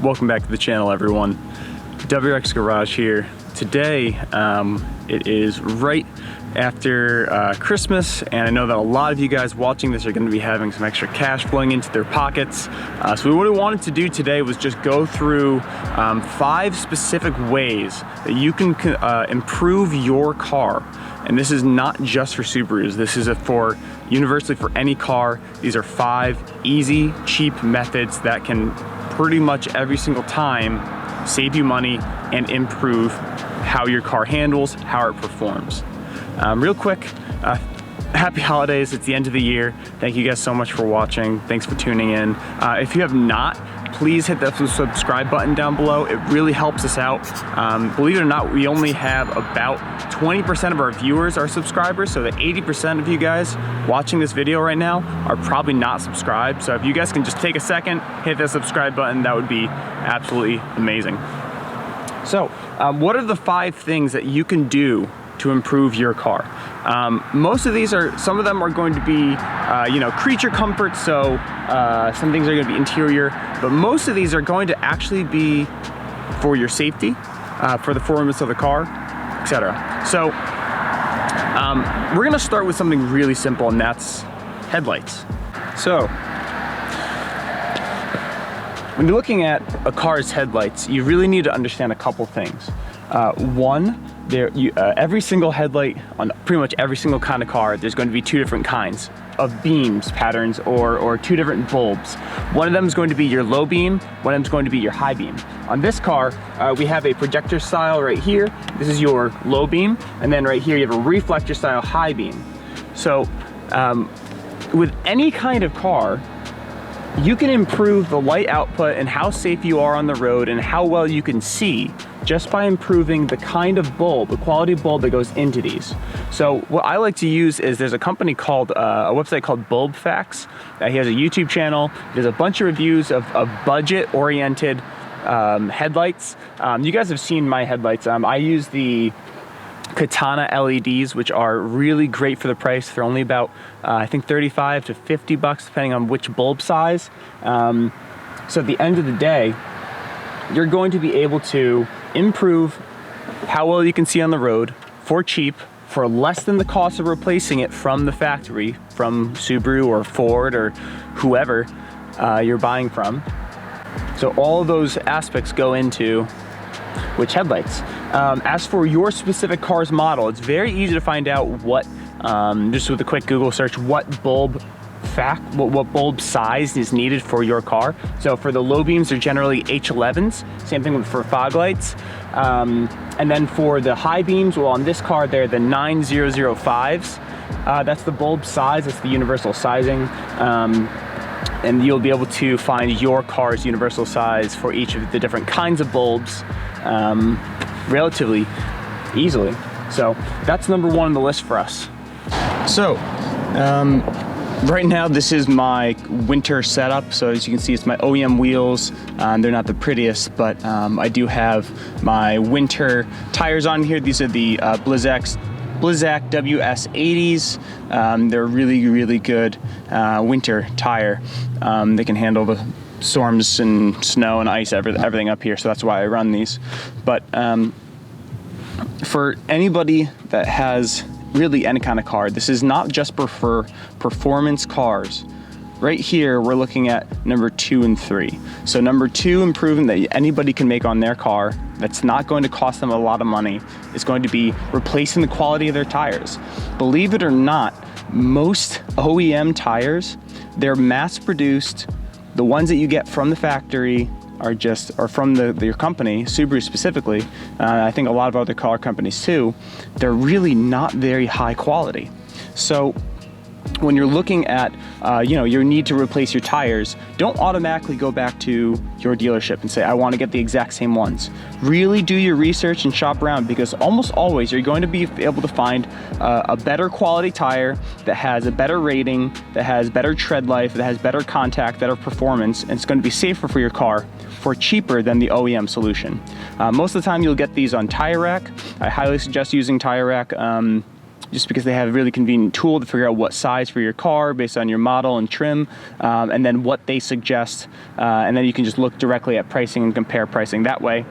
Welcome back to the channel, everyone. WRXGarage here. Today, it is right after Christmas, and I know that a lot of you guys watching this are going to be having some extra cash flowing into their pockets. So what we wanted to do today was just go through 5 specific ways that you can improve your car. And this is not just for Subarus. This is for universally for any car. These are 5 easy, cheap methods that can pretty much every single time save you money and improve how your car handles, how it performs. Real quick, happy holidays. It's the end of the year. Thank you guys so much for watching. Thanks for tuning in. If you have not, please hit that subscribe button down below. It really helps us out. Believe it or not, we only have about 20% of our viewers are subscribers, so that 80% of you guys watching this video right now are probably not subscribed. So if you guys can just take a second, hit that subscribe button, that would be absolutely amazing. So what are the 5 things that you can do to improve your car? Most of these are, some of them are going to be, creature comfort, so some things are going to be interior, but most of these are going to actually be for your safety, for the performance of the car, etc. So we're going to start with something really simple, and that's headlights. So when you're looking at a car's headlights, you really need to understand a couple things. One, every single headlight on pretty much every single kind of car, there's going to be 2 different kinds of beams patterns or 2 different bulbs. One of them is going to be your low beam, one of them is going to be your high beam. On this car, we have a projector style right here. This is your low beam, and then right here you have a reflector style high beam. So with any kind of car, you can improve the light output and how safe you are on the road and how well you can see just by improving the kind of bulb, the quality bulb that goes into these. So what I like to use is there's a company called, a website called Bulb Facts. He has a YouTube channel. There's a bunch of reviews of budget-oriented headlights. You guys have seen my headlights. I use the Katana LEDs, which are really great for the price. They're only about, I think 35 to 50 bucks, depending on which bulb size. So at the end of the day, you're going to be able to improve how well you can see on the road for cheap, for less than the cost of replacing it from the factory, from Subaru or Ford or whoever you're buying from. So all of those aspects go into which headlights. As for your specific car's model, it's very easy to find out what, just with a quick Google search, what bulb size is needed for your car. So for the low beams, they're generally H11s. Same thing for fog lights. And then for the high beams, well, on this car, they're the 9005s. That's the bulb size. That's the universal sizing. And you'll be able to find your car's universal size for each of the different kinds of bulbs relatively easily. So that's number 1 on the list for us. So right now this is my winter setup. So as you can see, it's my OEM wheels. They're not the prettiest, but I do have my winter tires on here. These are the Blizzak WS80s. They're really good winter tire. They can handle the storms and snow and ice, everything up here, so that's why I run these. But for anybody that has really any kind of car, this is not just for performance cars. Right here we're looking at number 2 and 3. So number 2 improvement that anybody can make on their car that's not going to cost them a lot of money is going to be replacing the quality of their tires. Believe it or not, most OEM tires, they're mass produced. The ones that you get from the factory are from your company, Subaru specifically. I think a lot of other car companies too. They're really not very high quality. So when you're looking at your need to replace your tires, don't automatically go back to your dealership and say, I want to get the exact same ones. Really do your research and shop around, because almost always you're going to be able to find a better quality tire that has a better rating, that has better tread life, that has better contact, better performance, and it's going to be safer for your car for cheaper than the OEM solution. Most of the time you'll get these on Tire Rack. I highly suggest using Tire Rack. just because they have a really convenient tool to figure out what size for your car based on your model and trim, and then what they suggest, and then you can just look directly at pricing and compare pricing that way.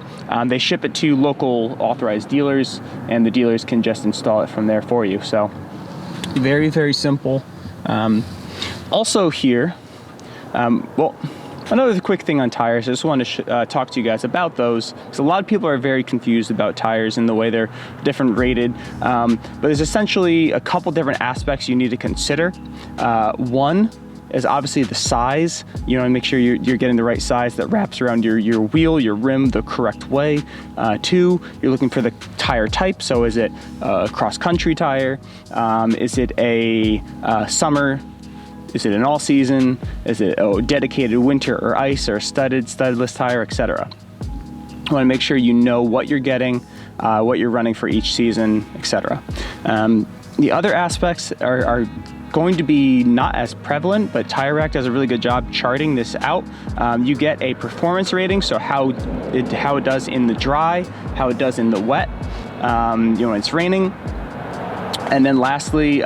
They ship it to local authorized dealers, and the dealers can just install it from there for you. So very, very simple. Also here, well, another quick thing on tires, I just wanted to talk to you guys about those, because a lot of people are very confused about tires and the way they're different rated, but there's essentially a couple different aspects you need to consider. One is obviously the size. You want to make sure you're getting the right size that wraps around your wheel, your rim the correct way. Two, you're looking for the tire type. So is it a cross-country tire? Is it a summer? Is it an all-season? Is it a dedicated winter or ice, or a studded, studdless tire, etc.? You want to make sure you know what you're getting, what you're running for each season, etc. The other aspects are going to be not as prevalent, but Tire Rack does a really good job charting this out. You get a performance rating, so how it does in the dry, how it does in the wet, when it's raining, and then lastly,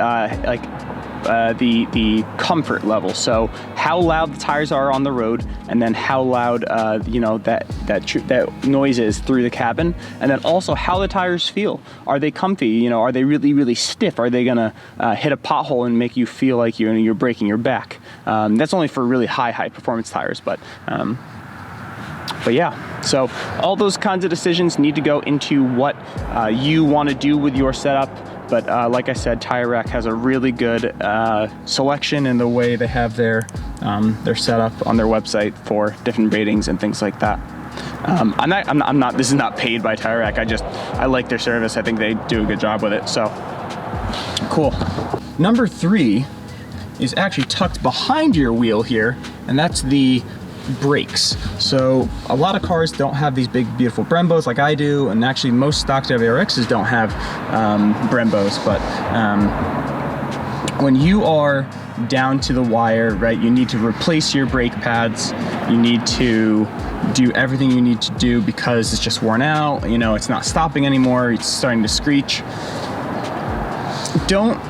the comfort level, so how loud the tires are on the road, and then how loud that noise is through the cabin, and then also how the tires feel. Are they comfy? Are they really, really stiff? Are they gonna hit a pothole and make you feel like you're breaking your back? That's only for really high performance tires, but yeah, so all those kinds of decisions need to go into what you want to do with your setup. But like I said, Tire Rack has a really good selection in the way they have their setup on their website for different ratings and things like that. I'm not. This is not paid by Tire Rack. I like their service. I think they do a good job with it. So cool. Number 3 is actually tucked behind your wheel here, and that's the brakes. So a lot of cars don't have these big beautiful Brembos like I do, and actually most stock WRXs don't have Brembos, but when you are down to the wire, right, you need to replace your brake pads. You need to do everything you need to do because it's just worn out, it's not stopping anymore, it's starting to screech. Don't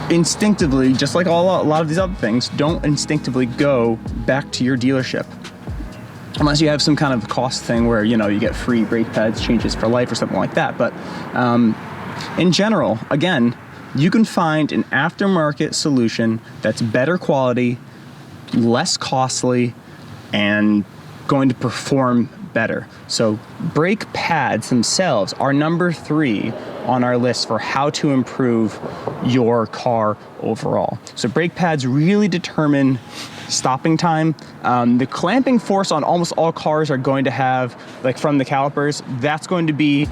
instinctively, just like a lot of these other things, don't instinctively go back to your dealership unless you have some kind of cost thing where you get free brake pads changes for life or something like that. But in general, again, you can find an aftermarket solution that's better quality, less costly, and going to perform better. So brake pads themselves are number 3 on our list for how to improve your car overall. So brake pads really determine stopping time. The clamping force on almost all cars are going to have, like from the calipers, that's going to be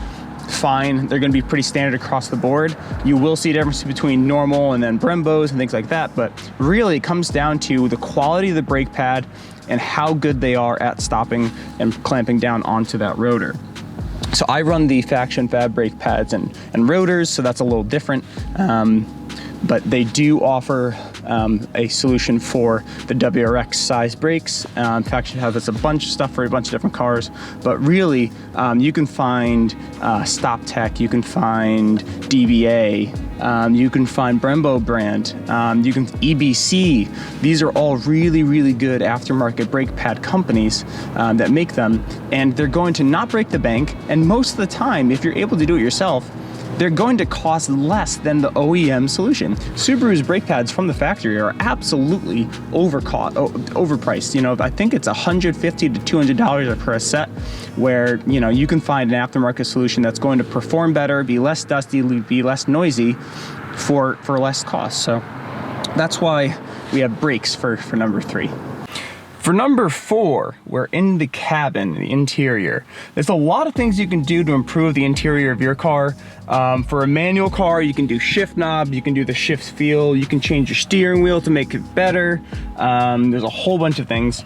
fine. They're going to be pretty standard across the board. You will see a difference between normal and then Brembos and things like that, but really it comes down to the quality of the brake pad and how good they are at stopping and clamping down onto that rotor. So I run the Faction Fab brake pads and rotors, so that's a little different. But they do offer a solution for the WRX size brakes. Faction has a bunch of stuff for a bunch of different cars, but really you can find Stop Tech, you can find DBA, you can find Brembo brand, you can EBC. These are all really, really good aftermarket brake pad companies that make them, and they're going to not break the bank, and most of the time, if you're able to do it yourself, they're going to cost less than the OEM solution. Subaru's brake pads from the factory are absolutely overpriced. I think it's $150 to $200 per set, where you can find an aftermarket solution that's going to perform better, be less dusty, be less noisy, for less cost. So that's why we have brakes for number 3. For number 4, we're in the cabin, the interior. There's a lot of things you can do to improve the interior of your car. For a manual car, you can do shift knob, you can do the shift feel, you can change your steering wheel to make it better. There's a whole bunch of things.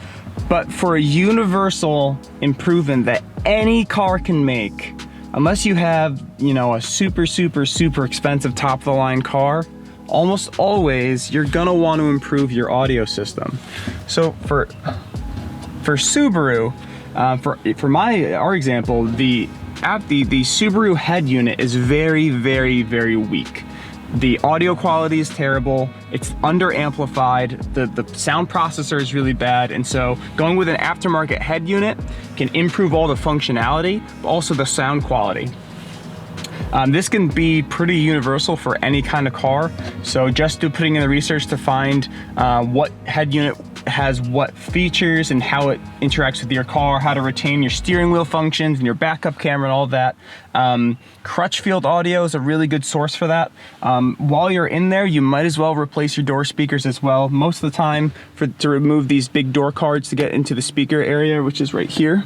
But for a universal improvement that any car can make, unless you have, a super, super, super expensive top of the line car, almost always you're gonna want to improve your audio system. So for Subaru, for our example, the Subaru head unit is very, very, very weak. The audio quality is terrible. It's under amplified. The sound processor is really bad. And so going with an aftermarket head unit can improve all the functionality, but also the sound quality. This can be pretty universal for any kind of car. So just putting in the research to find what head unit has what features and how it interacts with your car, how to retain your steering wheel functions and your backup camera and all that. Crutchfield audio is a really good source for that. While you're in there, you might as well replace your door speakers as well. Most of the time, to remove these big door cards to get into the speaker area, which is right here.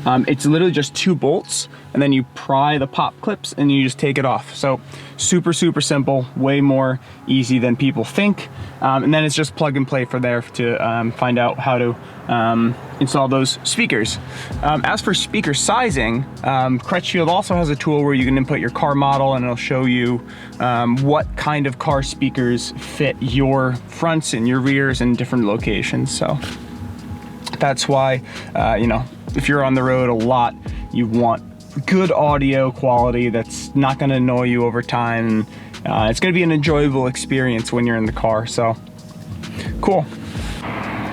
It's literally just 2 bolts, and then you pry the pop clips and you just take it off. So super, super simple, way more easy than people think. And then it's just plug and play from there to find out how to install those speakers. As for speaker sizing, Crutchfield also has a tool where you can input your car model and it'll show you what kind of car speakers fit your fronts and your rears in different locations. So that's why, you know, if you're on the road a lot, you want good audio quality that's not going to annoy you over time. It's going to be an enjoyable experience when you're in the car. So cool.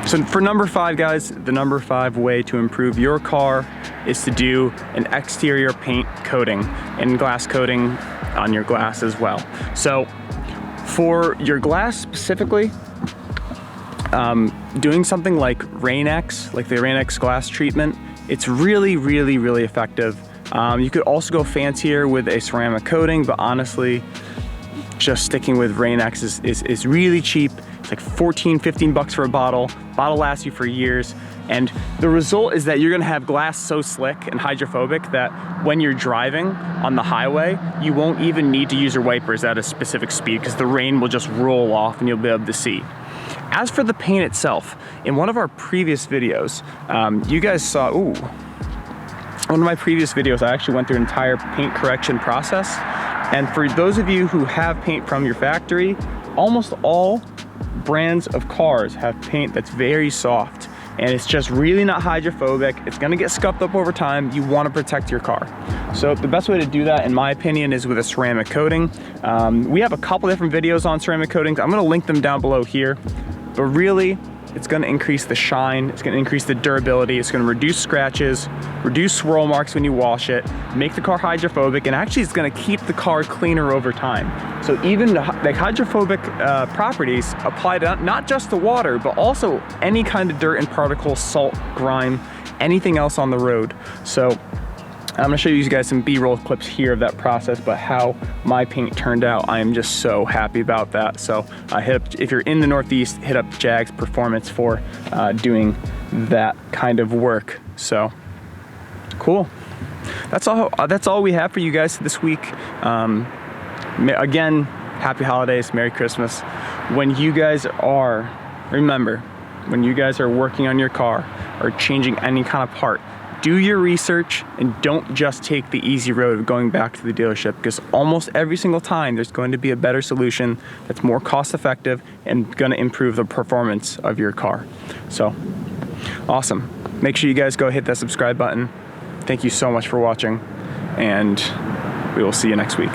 So for number 5, guys, the number 5 way to improve your car is to do an exterior paint coating and glass coating on your glass as well. So for your glass specifically, doing something like Rain-X, like the Rain-X glass treatment, it's really, really, really effective. You could also go fancier with a ceramic coating, but honestly, just sticking with Rain-X is really cheap. It's like 14, 15 bucks for a bottle. Bottle lasts you for years. And the result is that you're gonna have glass so slick and hydrophobic that when you're driving on the highway, you won't even need to use your wipers at a specific speed because the rain will just roll off and you'll be able to see. As for the paint itself, in one of our previous videos, you guys saw, one of my previous videos, I actually went through an entire paint correction process. And for those of you who have paint from your factory, almost all brands of cars have paint that's very soft. And it's just really not hydrophobic. It's gonna get scuffed up over time. You wanna protect your car. So the best way to do that, in my opinion, is with a ceramic coating. We have a couple different videos on ceramic coatings. I'm gonna link them down below here. But really, it's gonna increase the shine, it's gonna increase the durability, it's gonna reduce scratches, reduce swirl marks when you wash it, make the car hydrophobic, and actually it's gonna keep the car cleaner over time. So even like hydrophobic properties apply to not just the water, but also any kind of dirt and particles, salt, grime, anything else on the road. So I'm gonna show you guys some B-roll clips here of that process, but how my paint turned out, I am just so happy about that. So if you're in the Northeast, hit up Jags Performance for doing that kind of work. So cool. That's all we have for you guys this week. Again, happy holidays, Merry Christmas. Remember, when you guys are working on your car or changing any kind of part, do your research and don't just take the easy road of going back to the dealership, because almost every single time there's going to be a better solution that's more cost effective and going to improve the performance of your car. So awesome. Make sure you guys go hit that subscribe button. Thank you so much for watching, and we will see you next week.